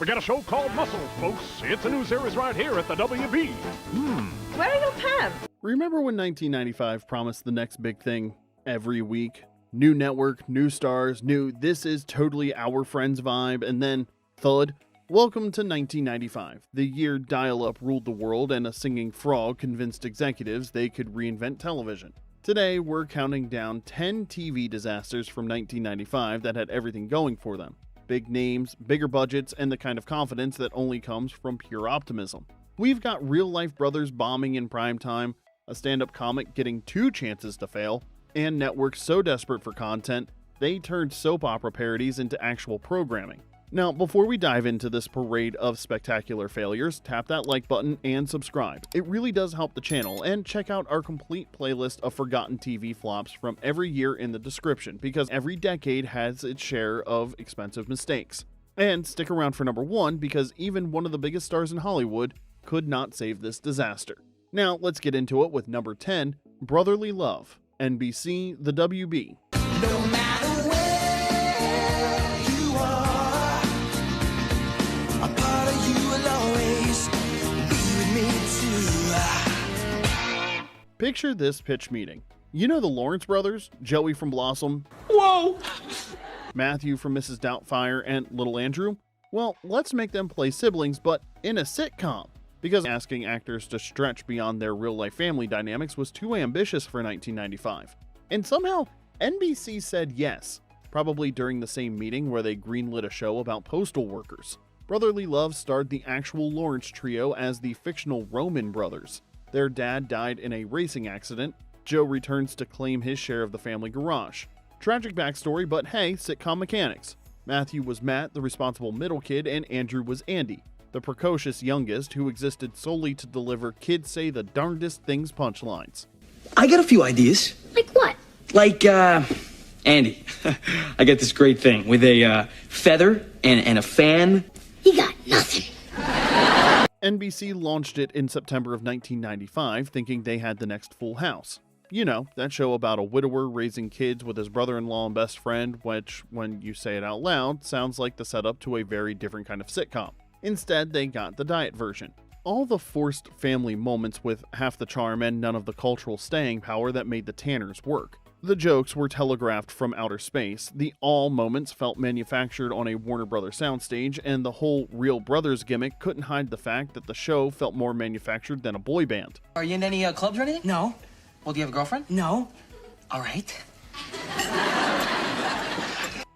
We got a show called Muscle, folks. It's a new series right here at the WB. Where are your pants? Remember when 1995 promised the next big thing every week? New network, new stars, new "this is totally our friends" vibe, and then thud. Welcome to 1995, the year dial-up ruled the world and a singing frog convinced executives they could reinvent television. Today, we're counting down 10 TV disasters from 1995 that had everything going for them. Big names, bigger budgets, and the kind of confidence that only comes from pure optimism. We've got real-life brothers bombing in primetime, a stand-up comic getting 2 chances to fail, and networks so desperate for content, they turned soap opera parodies into actual programming. Now, before we dive into this parade of spectacular failures, tap that like button and subscribe. It really does help the channel, and check out our complete playlist of forgotten TV flops from every year in the description, because every decade has its share of expensive mistakes. And stick around for number 1, because even one of the biggest stars in Hollywood could not save this disaster. Now, let's get into it with number 10, Brotherly Love, NBC, the WB. No matter where you are, a part of you will always be with me too. Picture this pitch meeting. You know the Lawrence brothers, Joey from Blossom, Whoa! Matthew from Mrs. Doubtfire, and Little Andrew? Well, let's make them play siblings, but in a sitcom. Because asking actors to stretch beyond their real-life family dynamics was too ambitious for 1995. And somehow, NBC said yes, probably during the same meeting where they greenlit a show about postal workers. Brotherly Love starred the actual Lawrence trio as the fictional Roman brothers. Their dad died in a racing accident. Joe returns to claim his share of the family garage. Tragic backstory, but hey, sitcom mechanics. Matthew was Matt, the responsible middle kid, and Andrew was Andy, the precocious youngest who existed solely to deliver kids say the darndest things punchlines. I got a few ideas. Like what? Like, Andy. I got this great thing with a feather and a fan. You got nothing. NBC launched it in September of 1995, thinking they had the next Full House. You know, that show about a widower raising kids with his brother-in-law and best friend, which, when you say it out loud, sounds like the setup to a very different kind of sitcom. Instead, they got the diet version. All the forced family moments with half the charm and none of the cultural staying power that made the Tanners work. The jokes were telegraphed from outer space, the all moments felt manufactured on a Warner Brothers soundstage, and the whole Real Brothers gimmick couldn't hide the fact that the show felt more manufactured than a boy band. Are you in any clubs or anything? No. Well, do you have a girlfriend? No. All right.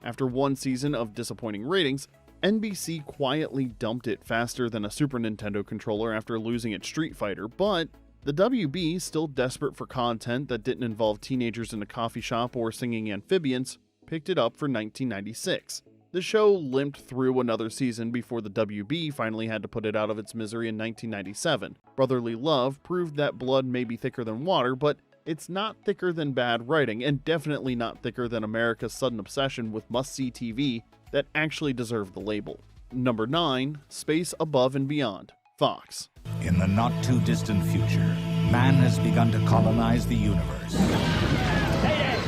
After one season of disappointing ratings, NBC quietly dumped it faster than a Super Nintendo controller after losing at Street Fighter, but the WB, still desperate for content that didn't involve teenagers in a coffee shop or singing amphibians, picked it up for 1996. The show limped through another season before the WB finally had to put it out of its misery in 1997. Brotherly Love proved that blood may be thicker than water, but it's not thicker than bad writing, and definitely not thicker than America's sudden obsession with must-see TV that actually deserved the label. Number 9, Space Above and Beyond, Fox. In the not-too-distant future, man has begun to colonize the universe.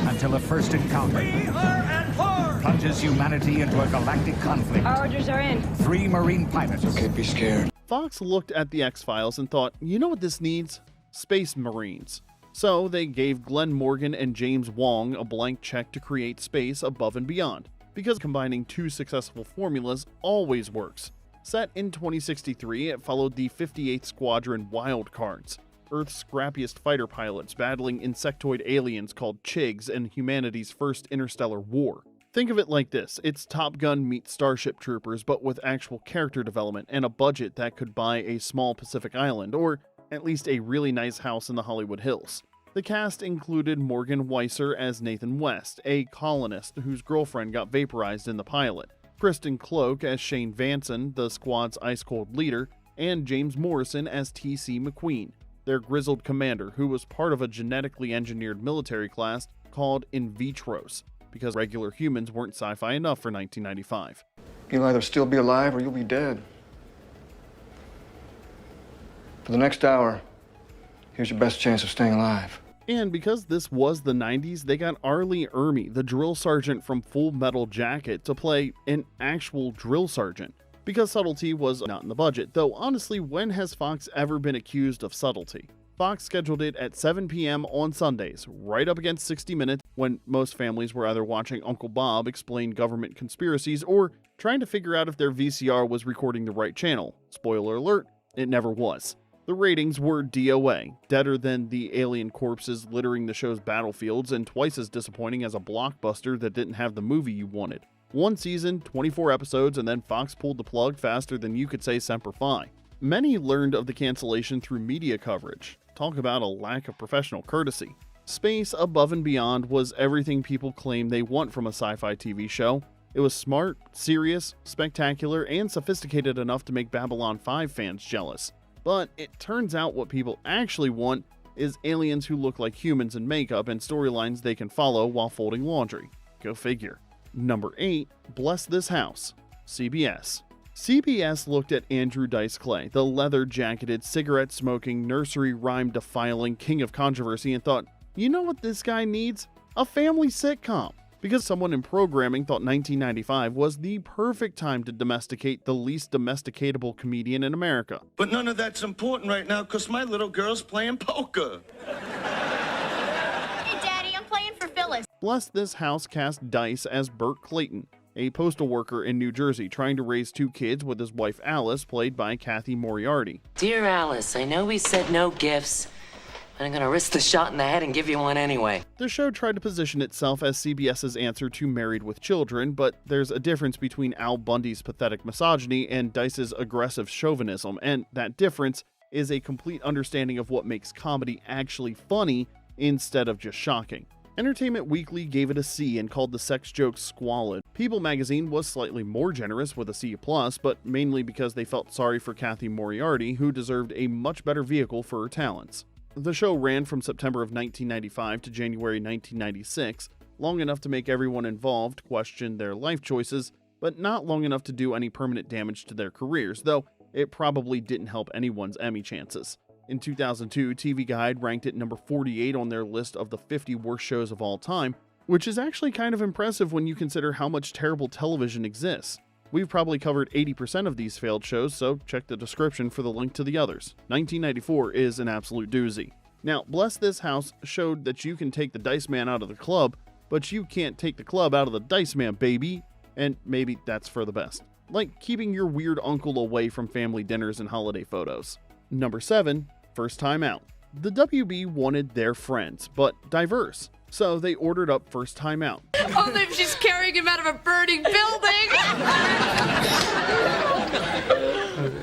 Until a first encounter plunges humanity into a galactic conflict. Our orders are in. 3 Marine pilots. Okay, be scared. Fox looked at the X-Files and thought, you know what this needs? Space Marines. So they gave Glenn Morgan and James Wong a blank check to create Space Above and Beyond, because combining 2 successful formulas always works. Set in 2063, it followed the 58th Squadron Wildcards, Earth's scrappiest fighter pilots battling insectoid aliens called Chigs in humanity's first interstellar war. Think of it like this, it's Top Gun meets Starship Troopers, but with actual character development and a budget that could buy a small Pacific island, or at least a really nice house in the Hollywood Hills. The cast included Morgan Weisser as Nathan West, a colonist whose girlfriend got vaporized in the pilot, Kristen Cloke as Shane Vanson, the squad's ice-cold leader, and James Morrison as T.C. McQueen, their grizzled commander who was part of a genetically engineered military class called In Vitros, because regular humans weren't sci-fi enough for 1995. You'll either still be alive or you'll be dead. For the next hour, here's your best chance of staying alive. And because this was the 90s, they got Arlie Ermey, the drill sergeant from Full Metal Jacket, to play an actual drill sergeant. because subtlety was not in the budget, though honestly, when has Fox ever been accused of subtlety? Fox scheduled it at 7 p.m. on Sundays, right up against 60 Minutes, when most families were either watching Uncle Bob explain government conspiracies or trying to figure out if their VCR was recording the right channel. Spoiler alert, it never was. The ratings were DOA, deader than the alien corpses littering the show's battlefields, and twice as disappointing as a blockbuster that didn't have the movie you wanted. One season, 24 episodes, and then Fox pulled the plug faster than you could say Semper Fi. Many learned of the cancellation through media coverage. Talk about a lack of professional courtesy. Space Above and Beyond was everything people claim they want from a sci-fi TV show. It was smart, serious, spectacular, and sophisticated enough to make Babylon 5 fans jealous. But it turns out what people actually want is aliens who look like humans in makeup and storylines they can follow while folding laundry. Go figure. Number 8, Bless This House, CBS. CBS looked at Andrew Dice Clay, the leather-jacketed, cigarette-smoking, nursery-rhyme-defiling king of controversy, and thought, you know what this guy needs? A family sitcom. Because someone in programming thought 1995 was the perfect time to domesticate the least domesticatable comedian in America. But none of that's important right now because my little girl's playing poker. Hey, Daddy, I'm playing for Phyllis. Bless This House cast Dice as Bert Clayton, a postal worker in New Jersey trying to raise 2 kids with his wife Alice, played by Kathy Moriarty. Dear Alice, I know we said no gifts, but I'm gonna risk the shot in the head and give you one anyway. The show tried to position itself as CBS's answer to Married with Children, but there's a difference between Al Bundy's pathetic misogyny and Dice's aggressive chauvinism, and that difference is a complete understanding of what makes comedy actually funny instead of just shocking. Entertainment Weekly gave it a C and called the sex jokes squalid. People magazine was slightly more generous with a C+, but mainly because they felt sorry for Kathy Moriarty, who deserved a much better vehicle for her talents. The show ran from September of 1995 to January 1996, long enough to make everyone involved question their life choices, but not long enough to do any permanent damage to their careers, though it probably didn't help anyone's Emmy chances. In 2002, TV Guide ranked it number 48 on their list of the 50 worst shows of all time, which is actually kind of impressive when you consider how much terrible television exists. We've probably covered 80% of these failed shows, so check the description for the link to the others. 1994 is an absolute doozy. Now, Bless This House showed that you can take the Dice Man out of the club, but you can't take the club out of the Dice Man, baby. And maybe that's for the best. Like keeping your weird uncle away from family dinners and holiday photos. Number 7, First Time Out. The WB wanted their friends, but diverse. So they ordered up First Time Out. Only if she's carrying him out of a burning building.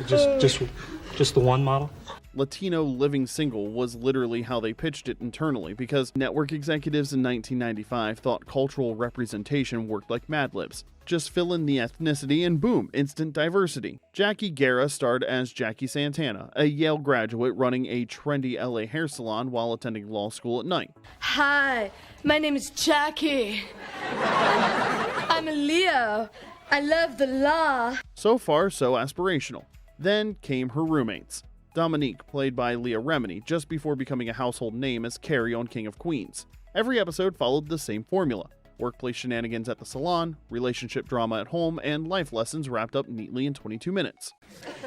Just the one model? Latino Living Single was literally how they pitched it internally, because network executives in 1995 thought cultural representation worked like Mad Libs. Just fill in the ethnicity and boom, instant diversity. Jackie Guerra starred as Jackie Santana, a Yale graduate running a trendy LA hair salon while attending law school at night. Hi, my name is Jackie. I'm a Leo. I love the law. So far, so aspirational. Then came her roommates. Dominique, played by Leah Remini, just before becoming a household name as Carrie on King of Queens. Every episode followed the same formula. Workplace shenanigans at the salon, relationship drama at home, and life lessons wrapped up neatly in 22 minutes.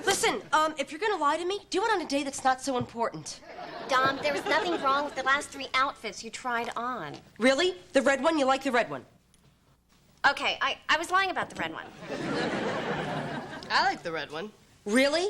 Listen, if you're gonna lie to me, do it on a day that's not so important. Dom, there was nothing wrong with the last 3 outfits you tried on. Really? The red one? You like the red one? Okay, I was lying about the red one. I like the red one. Really?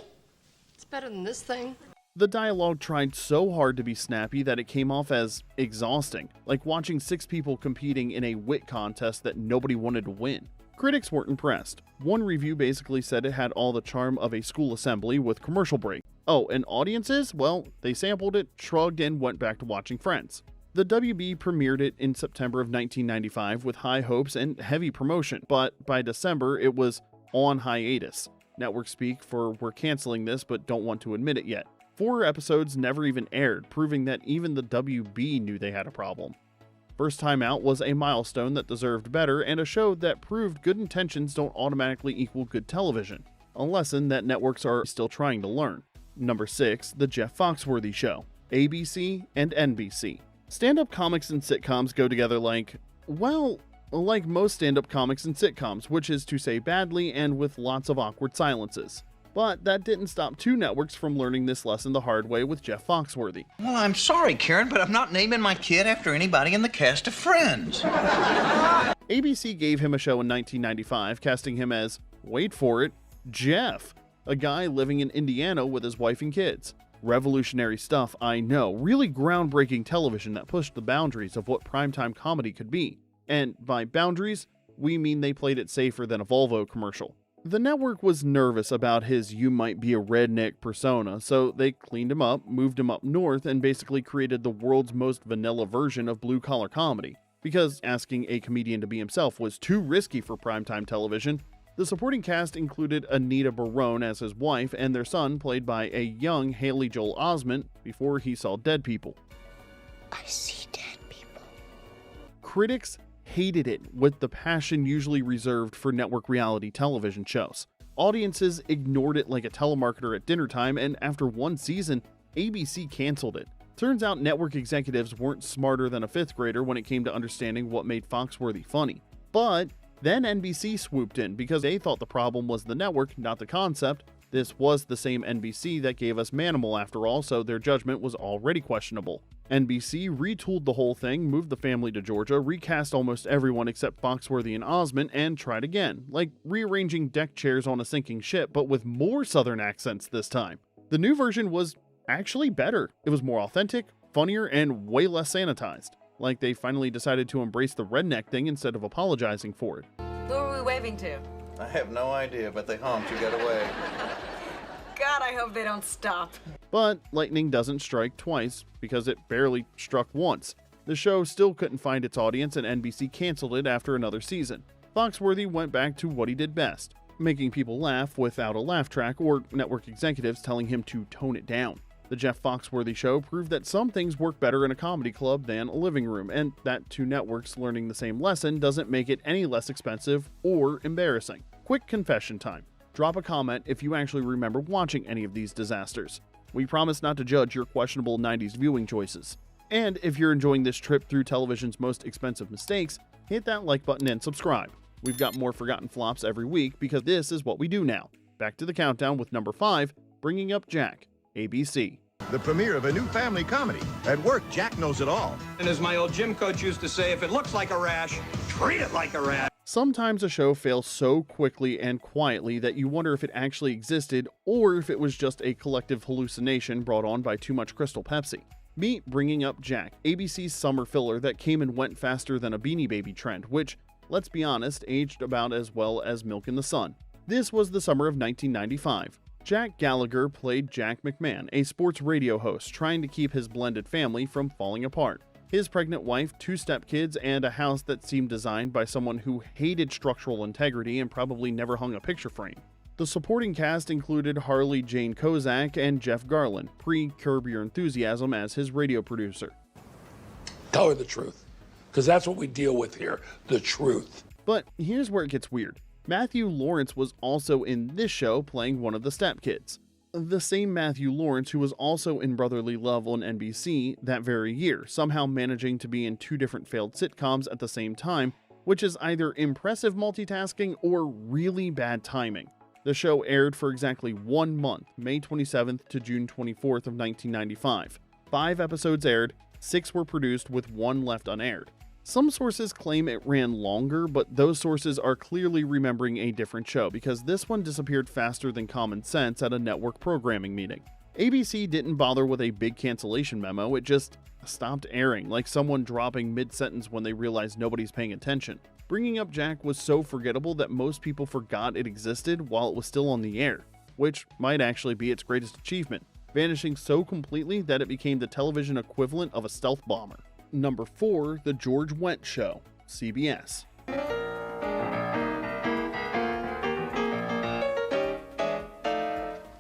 It's better than this thing. The dialogue tried so hard to be snappy that it came off as exhausting, like watching 6 people competing in a wit contest that nobody wanted to win. Critics weren't impressed. One review basically said it had all the charm of a school assembly with commercial break. Oh, and audiences? Well, they sampled it, shrugged, and went back to watching Friends. The WB premiered it in September of 1995 with high hopes and heavy promotion, but by December it was on hiatus. Network speak for we're canceling this but don't want to admit it yet. 4 episodes never even aired, proving that even the WB knew they had a problem. First Time Out was a milestone that deserved better, and a show that proved good intentions don't automatically equal good television, a lesson that networks are still trying to learn. Number 6, The Jeff Foxworthy Show, ABC and NBC. Stand-up comics and sitcoms go together like, well, like most stand-up comics and sitcoms, which is to say badly and with lots of awkward silences. But that didn't stop two networks from learning this lesson the hard way with Jeff Foxworthy. Well, I'm sorry, Karen, but I'm not naming my kid after anybody in the cast of Friends. ABC gave him a show in 1995, casting him as, wait for it, Jeff, a guy living in Indiana with his wife and kids. Revolutionary stuff, I know, really groundbreaking television that pushed the boundaries of what primetime comedy could be. And by boundaries, we mean they played it safer than a Volvo commercial. The network was nervous about his you might be a redneck persona, so they cleaned him up, moved him up north, and basically created the world's most vanilla version of blue-collar comedy. Because asking a comedian to be himself was too risky for primetime television, the supporting cast included Anita Barone as his wife and their son, played by a young Haley Joel Osment, before he saw dead people. I see dead people. Critics hated it with the passion usually reserved for network reality television shows. Audiences ignored it like a telemarketer at dinner time, and after one season, ABC canceled it. Turns out network executives weren't smarter than a fifth grader when it came to understanding what made Foxworthy funny. But then NBC swooped in because they thought the problem was the network, not the concept. This was the same NBC that gave us Manimal after all, so their judgment was already questionable. NBC retooled the whole thing, moved the family to Georgia, recast almost everyone except Foxworthy and Osment, and tried again, like rearranging deck chairs on a sinking ship, but with more southern accents this time. The new version was actually better. It was more authentic, funnier, and way less sanitized. Like they finally decided to embrace the redneck thing instead of apologizing for it. Who are we waving to? I have no idea, but they honked you got away. God, I hope they don't stop. But lightning doesn't strike twice, because it barely struck once. The show still couldn't find its audience and NBC canceled it after another season. Foxworthy went back to what he did best, making people laugh without a laugh track or network executives telling him to tone it down. The Jeff Foxworthy Show proved that some things work better in a comedy club than a living room, and that two networks learning the same lesson doesn't make it any less expensive or embarrassing. Quick confession time. Drop a comment if you actually remember watching any of these disasters. We promise not to judge your questionable 90s viewing choices. And if you're enjoying this trip through television's most expensive mistakes, hit that like button and subscribe. We've got more forgotten flops every week because this is what we do now. Back to the countdown with number 5, bringing up Jack, ABC. The premiere of a new family comedy. At work, Jack knows it all. And as my old gym coach used to say, if it looks like a rash, treat it like a rash. Sometimes a show fails so quickly and quietly that you wonder if it actually existed or if it was just a collective hallucination brought on by too much Crystal Pepsi. Meet Bringing Up Jack, ABC's summer filler that came and went faster than a Beanie Baby trend, which, let's be honest, aged about as well as Milk in the Sun. This was the summer of 1995. Jack Gallagher played Jack McMahon, a sports radio host trying to keep his blended family from falling apart. His pregnant wife, 2 stepkids, and a house that seemed designed by someone who hated structural integrity and probably never hung a picture frame. The supporting cast included Harley Jane Kozak and Jeff Garlin, pre-Curb Your Enthusiasm as his radio producer. Tell her the truth, because that's what we deal with here, the truth. But here's where it gets weird. Matthew Lawrence was also in this show playing one of the stepkids. The same Matthew Lawrence who was also in Brotherly Love on NBC that very year, somehow managing to be in 2 different failed sitcoms at the same time, which is either impressive multitasking or really bad timing. The show aired for exactly 1 month, May 27th to June 24th of 1995. 5 episodes aired, 6 were produced with 1 left unaired. Some sources claim it ran longer, but those sources are clearly remembering a different show because this one disappeared faster than common sense at a network programming meeting. ABC didn't bother with a big cancellation memo, it just stopped airing, like someone dropping mid-sentence when they realized nobody's paying attention. Bringing Up Jack was so forgettable that most people forgot it existed while it was still on the air, which might actually be its greatest achievement, vanishing so completely that it became the television equivalent of a stealth bomber. Number 4, The George Wendt Show, CBS.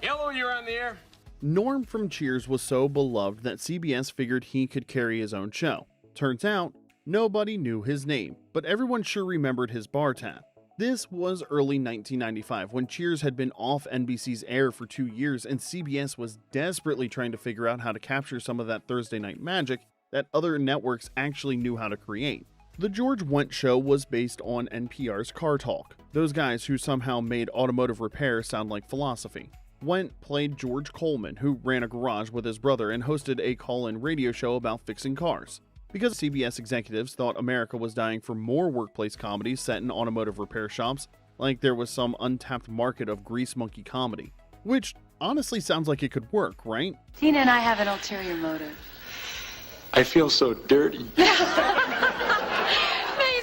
Hello, you're on the air. Norm from Cheers was so beloved that CBS figured he could carry his own show. Turns out, nobody knew his name, but everyone sure remembered his bar tab. This was early 1995 when Cheers had been off NBC's air for 2 years and CBS was desperately trying to figure out how to capture some of that Thursday night magic that other networks actually knew how to create. The George Wendt Show was based on NPR's Car Talk, those guys who somehow made automotive repair sound like philosophy. Wendt played George Coleman, who ran a garage with his brother and hosted a call-in radio show about fixing cars. Because CBS executives thought America was dying for more workplace comedies set in automotive repair shops, like there was some untapped market of grease monkey comedy. Which honestly sounds like it could work, right? Tina and I have an ulterior motive. I feel so dirty.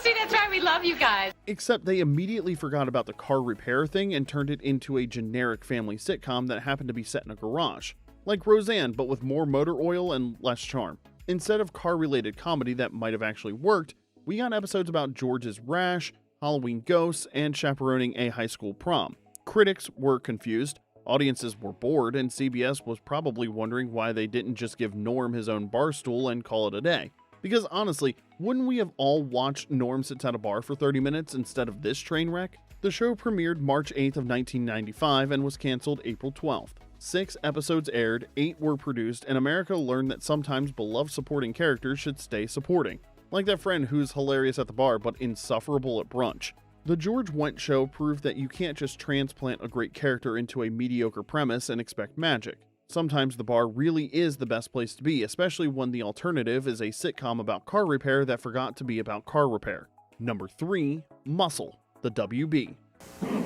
See, that's why we love you guys. Except they immediately forgot about the car repair thing and turned it into a generic family sitcom that happened to be set in a garage. Like Roseanne, but with more motor oil and less charm. Instead of car-related comedy that might have actually worked, we got episodes about George's rash, Halloween ghosts, and chaperoning a high school prom. Critics were confused, audiences were bored, and CBS was probably wondering why they didn't just give Norm his own bar stool and call it a day. Because honestly, wouldn't we have all watched Norm sits at a bar for 30 minutes instead of this train wreck? The show premiered March 8th of 1995 and was canceled April 12th. 6 episodes aired, 8 were produced, and America learned that sometimes beloved supporting characters should stay supporting. Like that friend who's hilarious at the bar but insufferable at brunch. The George Wendt Show proved that you can't just transplant a great character into a mediocre premise and expect magic. Sometimes the bar really is the best place to be, especially when the alternative is a sitcom about car repair that forgot to be about car repair. Number 3, Muscle, the WB.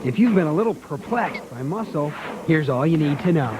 If you've been a little perplexed by Muscle, here's all you need to know.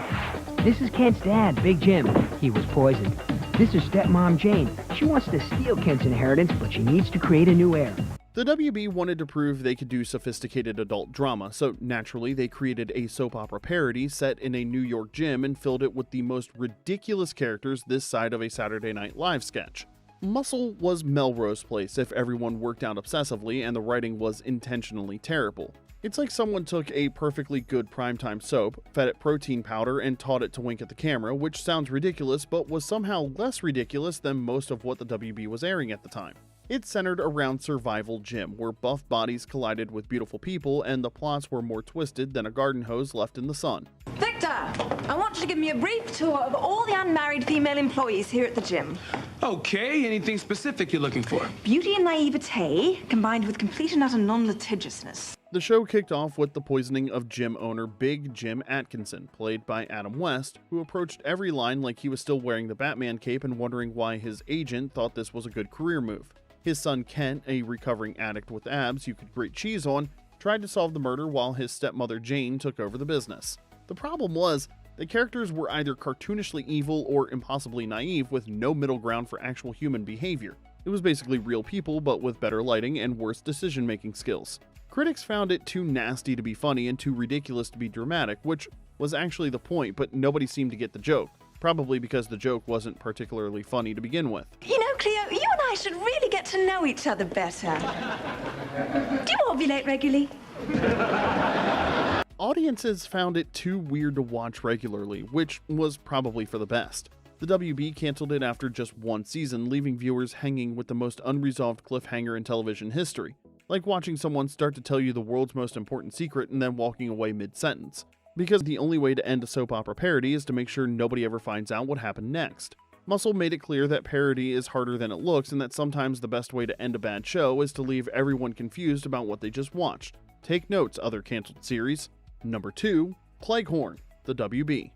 This is Kent's dad, Big Jim. He was poisoned. This is stepmom Jane. She wants to steal Kent's inheritance, but she needs to create a new heir. The WB wanted to prove they could do sophisticated adult drama, so naturally they created a soap opera parody set in a New York gym and filled it with the most ridiculous characters this side of a Saturday Night Live sketch. Muscle was Melrose Place if everyone worked out obsessively and the writing was intentionally terrible. It's like someone took a perfectly good primetime soap, fed it protein powder, and taught it to wink at the camera, which sounds ridiculous but was somehow less ridiculous than most of what the WB was airing at the time. It centered around survival gym, where buff bodies collided with beautiful people and the plots were more twisted than a garden hose left in the sun. Victor, I want you to give me a brief tour of all the unmarried female employees here at the gym. Okay, anything specific you're looking for? Beauty and naivete, combined with complete and utter non-litigiousness. The show kicked off with the poisoning of gym owner Big Jim Atkinson, played by Adam West, who approached every line like he was still wearing the Batman cape and wondering why his agent thought this was a good career move. His son Kent, a recovering addict with abs you could grate cheese on, tried to solve the murder while his stepmother Jane took over the business. The problem was, the characters were either cartoonishly evil or impossibly naive with no middle ground for actual human behavior. It was basically real people but with better lighting and worse decision-making skills. Critics found it too nasty to be funny and too ridiculous to be dramatic, which was actually the point, but nobody seemed to get the joke. Probably because the joke wasn't particularly funny to begin with. You know, Cleo, you and I should really get to know each other better. Do you ovulate regularly? Audiences found it too weird to watch regularly, which was probably for the best. The WB canceled it after just 1 season, leaving viewers hanging with the most unresolved cliffhanger in television history. Like watching someone start to tell you the world's most important secret and then walking away mid-sentence. Because the only way to end a soap opera parody is to make sure nobody ever finds out what happened next. Muscle made it clear that parody is harder than it looks and that sometimes the best way to end a bad show is to leave everyone confused about what they just watched. Take notes, other canceled series. Number 2, Cleghorne, the WB.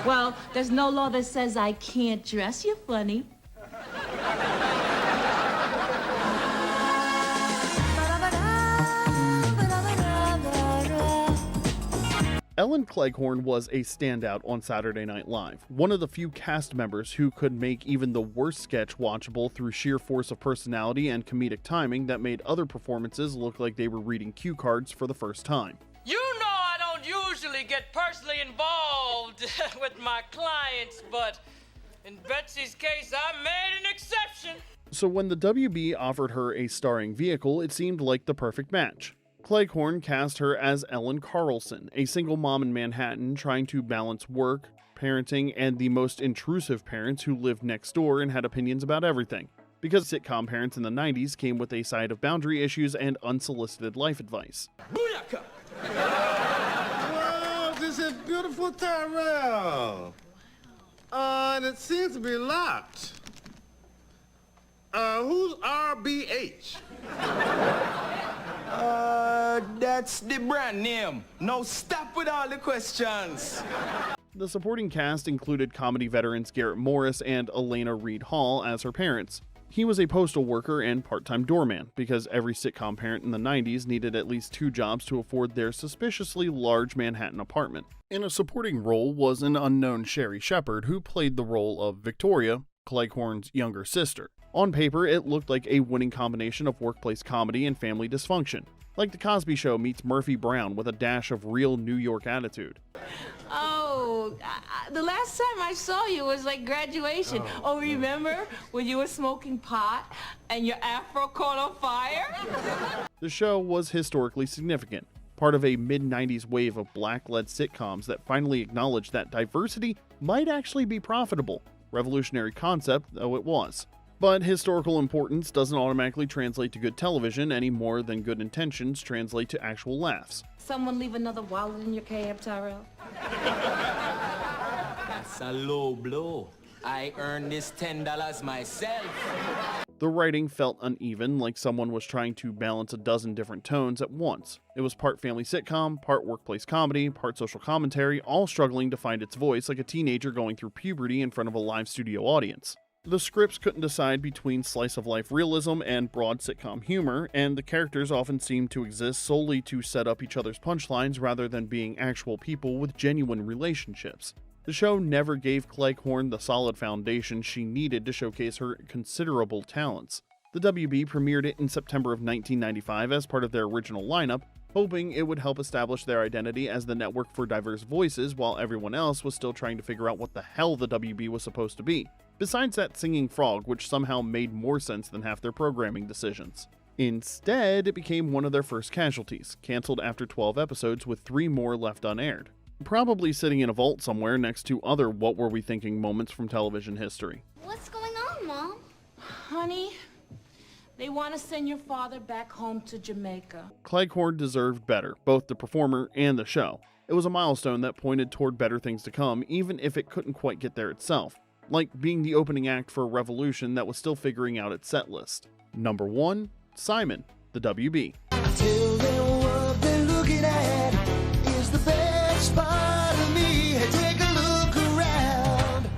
Well, there's no law that says I can't dress you funny. Ellen Cleghorne was a standout on Saturday Night Live, one of the few cast members who could make even the worst sketch watchable through sheer force of personality and comedic timing that made other performances look like they were reading cue cards for the first time. You know I don't usually get personally involved with my clients, but in Betsy's case, I made an exception. So when the WB offered her a starring vehicle, it seemed like the perfect match. Cleghorne cast her as Ellen Carlson, a single mom in Manhattan trying to balance work, parenting, and the most intrusive parents who lived next door and had opinions about everything. Because sitcom parents in the 90s came with a side of boundary issues and unsolicited life advice. Booyaka! Wow, this is beautiful Tyrell. And it seems to be locked. Who's RBH? That's the brand name. Now stop with all the questions. The supporting cast included comedy veterans Garrett Morris and Elena Reed Hall as her parents. He was a postal worker and part-time doorman, because every sitcom parent in the 90s needed at least 2 jobs to afford their suspiciously large Manhattan apartment. In a supporting role was an unknown Sherri Shepherd, who played the role of Victoria, Cleghorne's younger sister. On paper, it looked like a winning combination of workplace comedy and family dysfunction, like The Cosby Show meets Murphy Brown with a dash of real New York attitude. Oh, the last time I saw you was like graduation. Oh, remember when you were smoking pot and your afro caught on fire? The show was historically significant, part of a mid-90s wave of black-led sitcoms that finally acknowledged that diversity might actually be profitable, revolutionary concept though it was. But historical importance doesn't automatically translate to good television any more than good intentions translate to actual laughs. Someone leave another wallet in your cab, Tyrell? That's a low blow. I earned this $10 myself. The writing felt uneven, like someone was trying to balance a dozen different tones at once. It was part family sitcom, part workplace comedy, part social commentary, all struggling to find its voice like a teenager going through puberty in front of a live studio audience. The scripts couldn't decide between slice-of-life realism and broad sitcom humor, and the characters often seemed to exist solely to set up each other's punchlines rather than being actual people with genuine relationships. The show never gave Cleghorne the solid foundation she needed to showcase her considerable talents. The WB premiered it in September of 1995 as part of their original lineup, hoping it would help establish their identity as the network for diverse voices while everyone else was still trying to figure out what the hell the WB was supposed to be. Besides that singing frog, which somehow made more sense than half their programming decisions. Instead, it became one of their first casualties, canceled after 12 episodes with 3 more left unaired. Probably sitting in a vault somewhere next to other what were we thinking moments from television history. What's going on, Mom? Honey, they want to send your father back home to Jamaica. Cleghorne deserved better, both the performer and the show. It was a milestone that pointed toward better things to come, even if it couldn't quite get there itself. Like being the opening act for a revolution that was still figuring out its set list. Number 1, Simon, the WB. Tell them what they're looking at is the best part of me. Take a look around.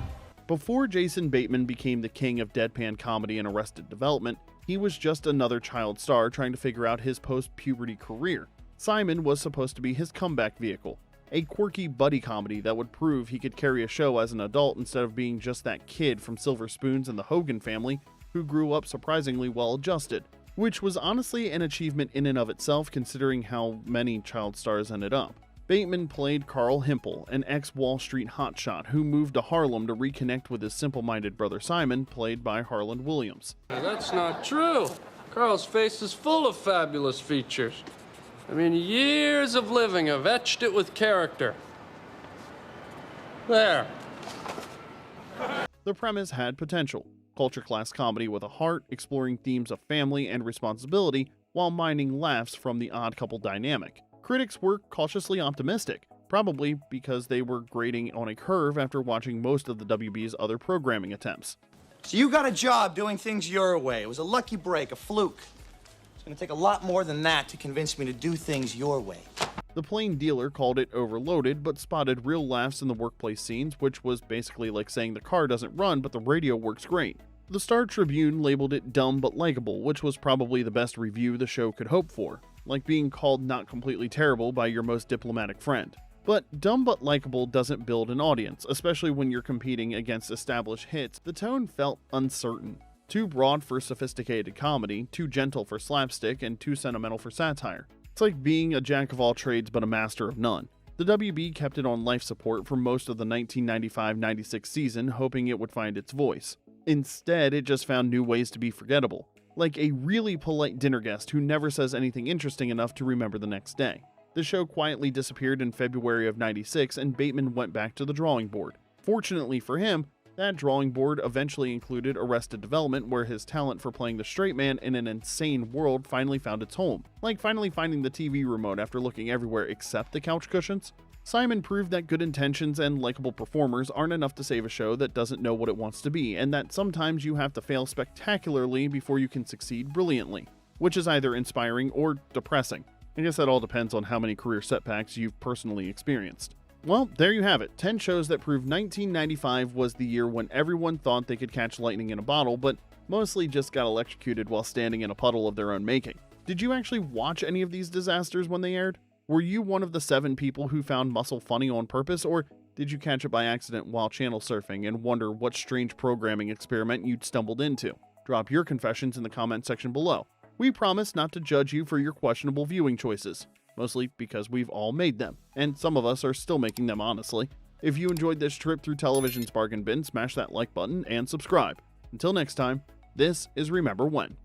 Before Jason Bateman became the king of deadpan comedy in Arrested Development, he was just another child star trying to figure out his post-puberty career. Simon was supposed to be his comeback vehicle, a quirky buddy comedy that would prove he could carry a show as an adult instead of being just that kid from Silver Spoons and the Hogan Family who grew up surprisingly well-adjusted, which was honestly an achievement in and of itself considering how many child stars ended up. Bateman played Carl Hempel, an ex-Wall Street hotshot who moved to Harlem to reconnect with his simple-minded brother Simon, played by Harland Williams. That's not true. Carl's face is full of fabulous features. I mean, years of living have etched it with character. There. The premise had potential. Culture class comedy with a heart, exploring themes of family and responsibility while mining laughs from the odd couple dynamic. Critics were cautiously optimistic, probably because they were grading on a curve after watching most of the WB's other programming attempts. So you got a job doing things your way. It was a lucky break, a fluke. It's gonna take a lot more than that to convince me to do things your way. The Plain Dealer called it overloaded, but spotted real laughs in the workplace scenes, which was basically like saying the car doesn't run, but the radio works great. The Star Tribune labeled it dumb but likable, which was probably the best review the show could hope for, like being called not completely terrible by your most diplomatic friend. But dumb but likable doesn't build an audience, especially when you're competing against established hits. The tone felt uncertain. Too broad for sophisticated comedy, too gentle for slapstick, and too sentimental for satire. It's like being a jack of all trades but a master of none. The WB kept it on life support for most of the 1995-96 season, hoping it would find its voice. Instead, it just found new ways to be forgettable, like a really polite dinner guest who never says anything interesting enough to remember the next day. The show quietly disappeared in February of '96, and Bateman went back to the drawing board. Fortunately for him, that drawing board eventually included Arrested Development, where his talent for playing the straight man in an insane world finally found its home. Like finally finding the TV remote after looking everywhere except the couch cushions. Simon proved that good intentions and likable performers aren't enough to save a show that doesn't know what it wants to be, and that sometimes you have to fail spectacularly before you can succeed brilliantly, which is either inspiring or depressing. I guess that all depends on how many career setbacks you've personally experienced. Well, there you have it, 10 shows that prove 1995 was the year when everyone thought they could catch lightning in a bottle, but mostly just got electrocuted while standing in a puddle of their own making. Did you actually watch any of these disasters when they aired? Were you one of the 7 people who found Muscle funny on purpose, or did you catch it by accident while channel surfing and wonder what strange programming experiment you'd stumbled into? Drop your confessions in the comment section below. We promise not to judge you for your questionable viewing choices, mostly because we've all made them, and some of us are still making them honestly. If you enjoyed this trip through television's bargain bin, smash that like button and subscribe. Until next time, this is Remember When.